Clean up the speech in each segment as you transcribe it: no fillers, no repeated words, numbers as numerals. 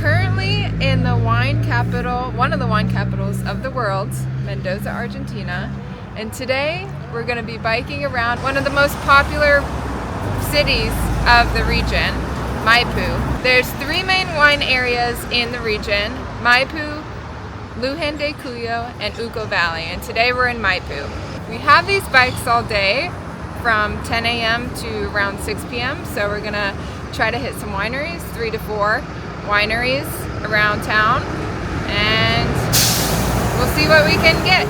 currently in the wine capital, one of the wine capitals of the world, Mendoza, Argentina. And today we're going to be biking around one of the most popular cities of the region, Maipu. There's 3 main wine areas in the region: Maipu, Lujan de Cuyo, and Uco Valley. And today we're in Maipu. We have these bikes all day from 10 a.m. to around 6 p.m. So we're gonna try to hit some wineries, 3 to 4 wineries around town, and we'll see what we can get.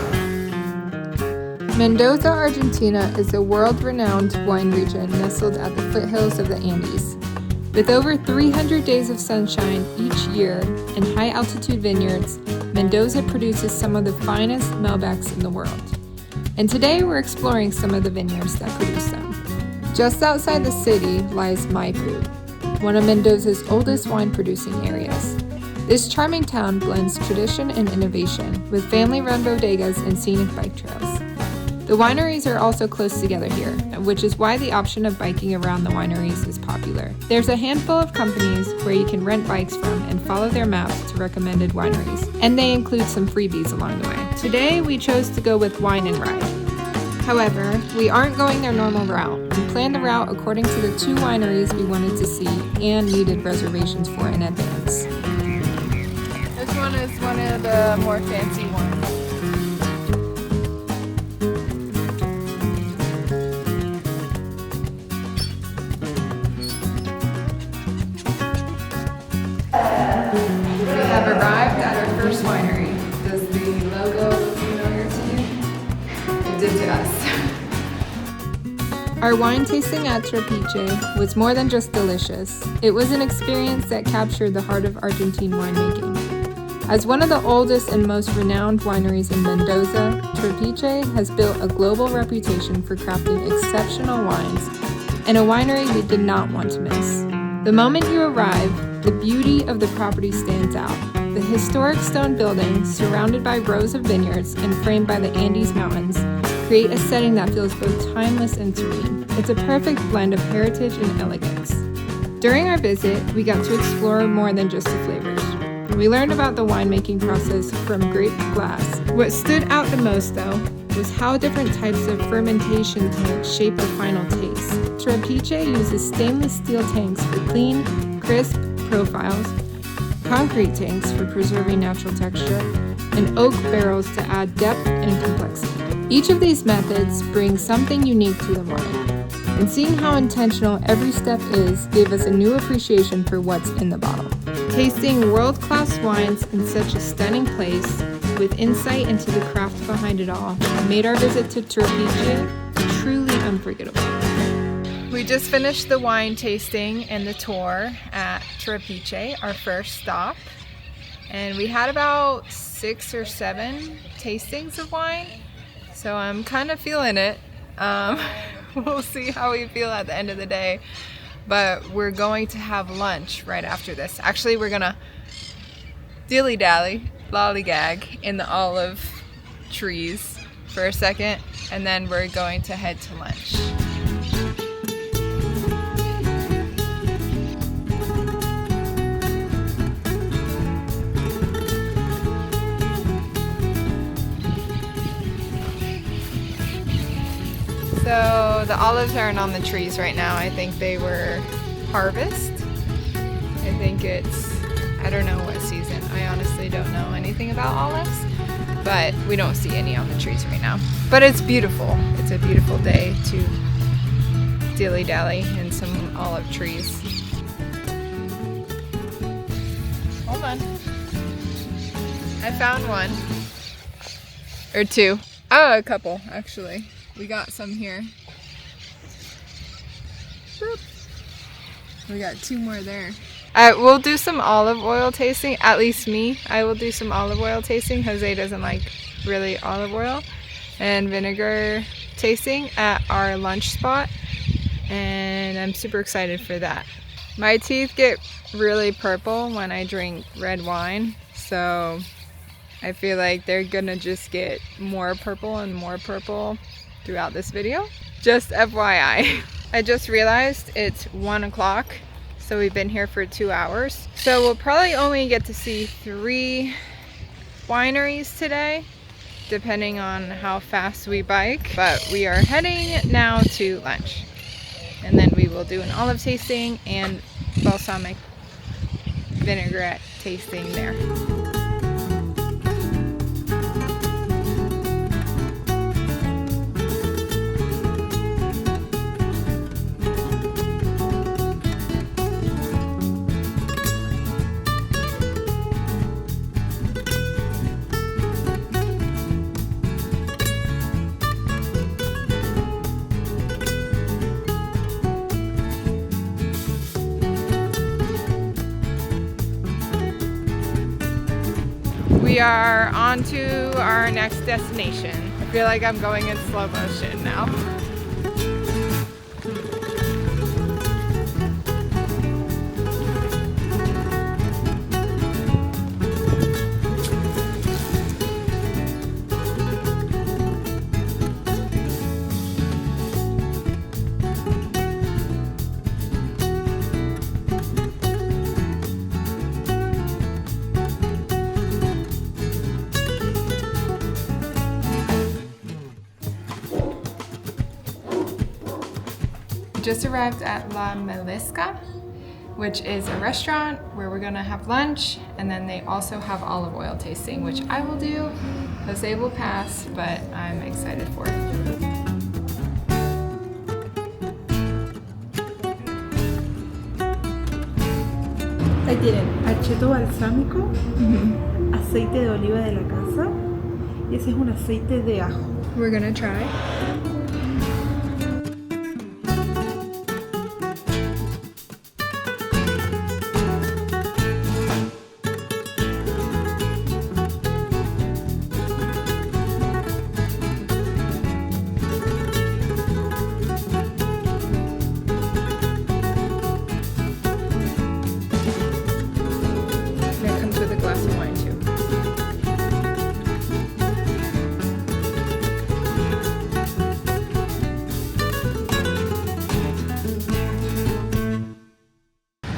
Mendoza, Argentina is a world-renowned wine region nestled at the foothills of the Andes. With over 300 days of sunshine each year and high-altitude vineyards, Mendoza produces some of the finest Malbecs in the world. And today we're exploring some of the vineyards that produce them. Just outside the city lies Maipu, one of Mendoza's oldest wine-producing areas. This charming town blends tradition and innovation with family-run bodegas and scenic bike trails. The wineries are also close together here, which is why the option of biking around the wineries is popular. There's a handful of companies where you can rent bikes from and follow their maps to recommended wineries, and they include some freebies along the way. Today we chose to go with Wine and Ride. However, we aren't going their normal route. We planned the route according to the 2 wineries we wanted to see and needed reservations for in advance. This one is one of the more fancy ones. We have arrived at our first winery. Does the logo look familiar to you? It did to us. Our wine tasting at Trapiche was more than just delicious. It was an experience that captured the heart of Argentine winemaking. As one of the oldest and most renowned wineries in Mendoza, Trapiche has built a global reputation for crafting exceptional wines, and a winery we did not want to miss. The moment you arrive, the beauty of the property stands out. The historic stone buildings, surrounded by rows of vineyards and framed by the Andes Mountains, create a setting that feels both timeless and serene. It's a perfect blend of heritage and elegance. During our visit, we got to explore more than just the flavors. We learned about the winemaking process from grape to glass. What stood out the most, though, was how different types of fermentation tanks shape a final taste. Trapiche uses stainless steel tanks for clean, crisp profiles, concrete tanks for preserving natural texture, and oak barrels to add depth and complexity. Each of these methods brings something unique to the wine, and seeing how intentional every step is gave us a new appreciation for what's in the bottle. Tasting world-class wines in such a stunning place, with insight into the craft behind it all, made our visit to Trapiche truly unforgettable. We just finished the wine tasting and the tour at Trapiche, our first stop, and we had about 6 or 7 tastings of wine, so I'm kind of feeling it. We'll see how we feel at the end of the day, but we're going to have lunch right after this. Actually, we're gonna dilly-dally, lollygag in the olive trees for a second, and then we're going to head to lunch. So the olives aren't on the trees right now. I think they were harvest. I think I don't know what season. I honestly don't know anything about olives, but we don't see any on the trees right now. But it's beautiful. It's a beautiful day to dilly-dally in some olive trees. Hold on. I found one. Or 2. Oh, a couple, actually. We got some here. Boop. We got 2 more there. We'll do some olive oil tasting, at least me. I will do some olive oil tasting. Jose doesn't like really olive oil. And vinegar tasting at our lunch spot. And I'm super excited for that. My teeth get really purple when I drink red wine. So I feel like they're gonna just get more purple and more purple throughout this video. Just FYI. I just realized it's 1 o'clock, So we've been here for 2 hours. So we'll probably only get to see 3 wineries today, depending on how fast we bike. But we are heading now to lunch. And then we will do an olive tasting and balsamic vinaigrette tasting there. We are on to our next destination. I feel like I'm going in slow motion now. Just arrived at La Melanesca, which is a restaurant where we're gonna have lunch, and then they also have olive oil tasting, which I will do. Jose will pass, but I'm excited for it. Ahí tienen acheto balsámico, aceite de oliva de la casa, y ese es un aceite de ajo. We're gonna try.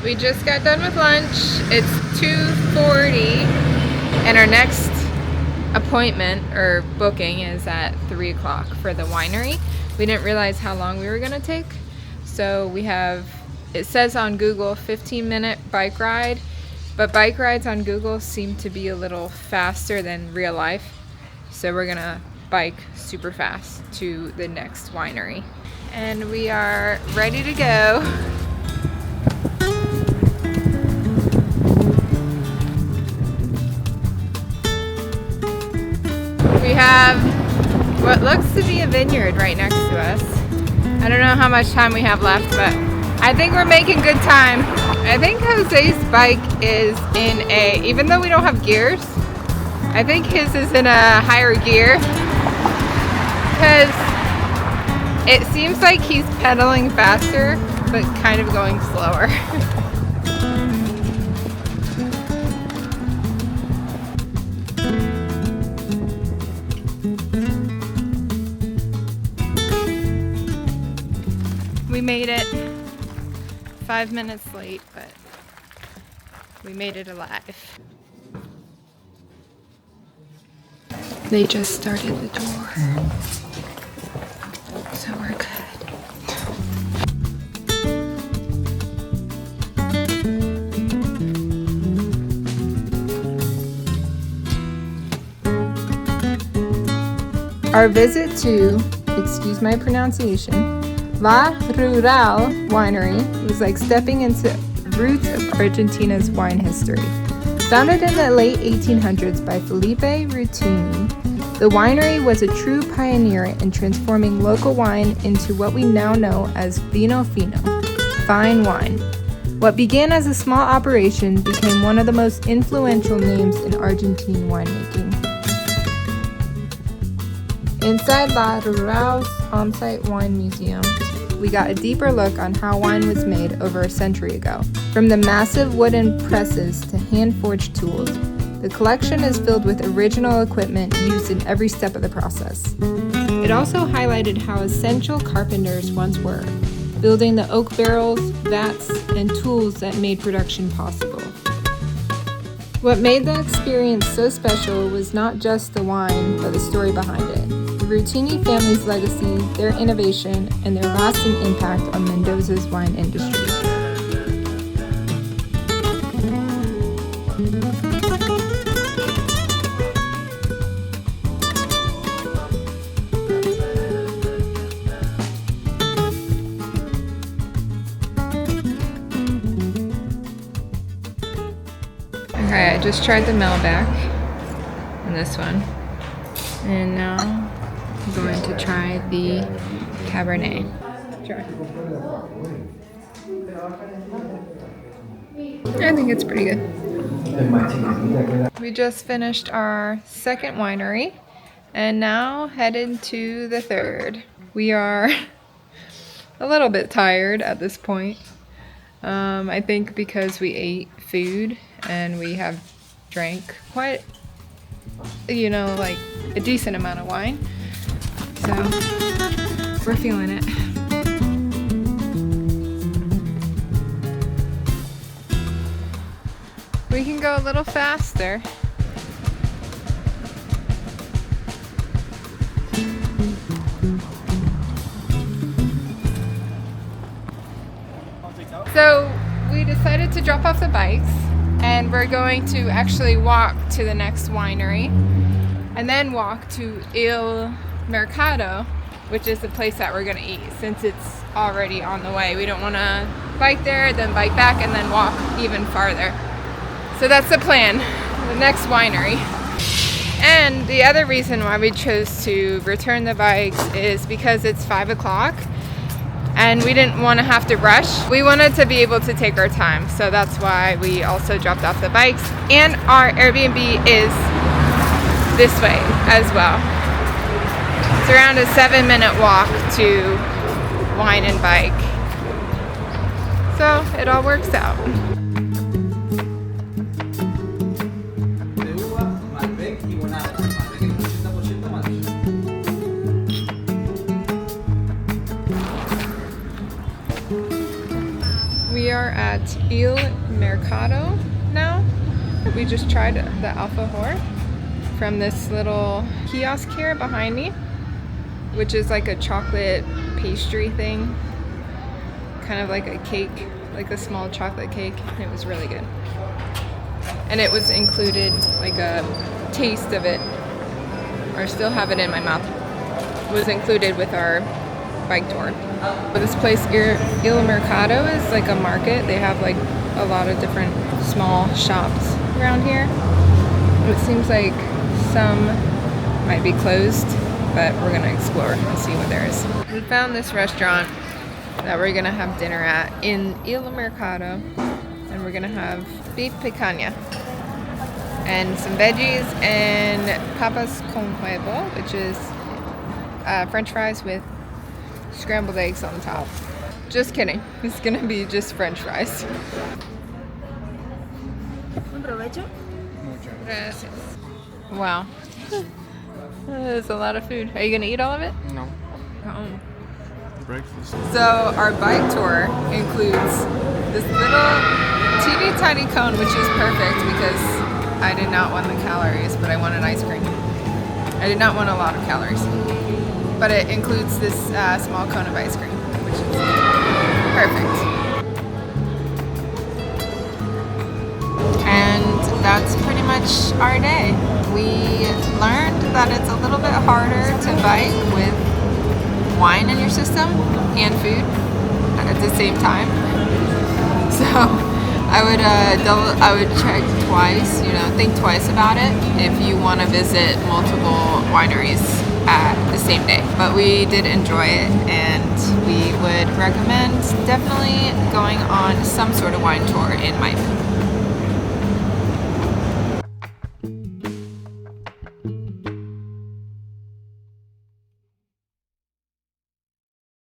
We just got done with lunch. It's 2:40 and our next appointment or booking is at 3 o'clock for the winery. We didn't realize how long we were gonna take. So we have, it says on Google 15-minute bike ride, but bike rides on Google seem to be a little faster than real life. So we're gonna bike super fast to the next winery. And we are ready to go. We have what looks to be a vineyard right next to us. I don't know how much time we have left, but I think we're making good time. I think Jose's bike is in a, even though we don't have gears, I think his is in a higher gear because it seems like he's pedaling faster, but kind of going slower. We made it 5 minutes late, but we made it alive. They just started the tour, so we're good. Our visit to, excuse my pronunciation, La Rural Winery was like stepping into roots of Argentina's wine history. Founded in the late 1800s by Felipe Rutini, the winery was a true pioneer in transforming local wine into what we now know as vino fino, fine wine. What began as a small operation became one of the most influential names in Argentine winemaking. Inside La Rural's on-site wine museum, we got a deeper look on how wine was made over a century ago. From the massive wooden presses to hand-forged tools, the collection is filled with original equipment used in every step of the process. It also highlighted how essential carpenters once were, building the oak barrels, vats, and tools that made production possible. What made the experience so special was not just the wine, but the story behind it. The Rutini family's legacy, their innovation, and their lasting impact on Mendoza's wine industry. Okay, I just tried the Melback and this one, and now I'm going to try the Cabernet. Try. I think it's pretty good. We just finished our second winery and now headed to the third. We are a little bit tired at this point. I think because we ate food and we have drank quite, like a decent amount of wine. So we're feeling it. We can go a little faster. So we decided to drop off the bikes and we're going to actually walk to the next winery and then walk to Il Mercato, which is the place that we're going to eat since it's already on the way. We don't want to bike there, then bike back, and then walk even farther. So that's the plan, the next winery. And the other reason why we chose to return the bikes is because it's 5 o'clock and we didn't want to have to rush. We wanted to be able to take our time, so that's why we also dropped off the bikes. And our Airbnb is this way as well. It's around a 7-minute walk to Wine and Bike. So it all works out. We are at Il Mercato now. We just tried the alfajor from this little kiosk here behind me, which is like a chocolate pastry thing, kind of like a cake, like a small chocolate cake. It was really good. And it was included, like a taste of it, or still have it in my mouth, was included with our bike tour. But this place, Il Mercato, is like a market. They have like a lot of different small shops around here. It seems like some might be closed, but we're gonna explore and see what there is. We found this restaurant that we're gonna have dinner at in Il Mercato, and we're gonna have beef picanha and some veggies and papas con huevo, which is French fries with scrambled eggs on top. Just kidding. It's gonna be just French fries. Buen provecho. Gracias. Wow. There's a lot of food. Are you gonna eat all of it? No. Oh. Breakfast. So our bike tour includes this little teeny tiny cone, which is perfect because I did not want the calories, but I wanted ice cream. I did not want a lot of calories. But it includes this small cone of ice cream, which is perfect. And that's pretty much our day. We learned that it's a little bit harder to bike with wine in your system and food at the same time. So I would check twice, think twice about it if you want to visit multiple wineries at the same day. But we did enjoy it, and we would recommend definitely going on some sort of wine tour in Maipu.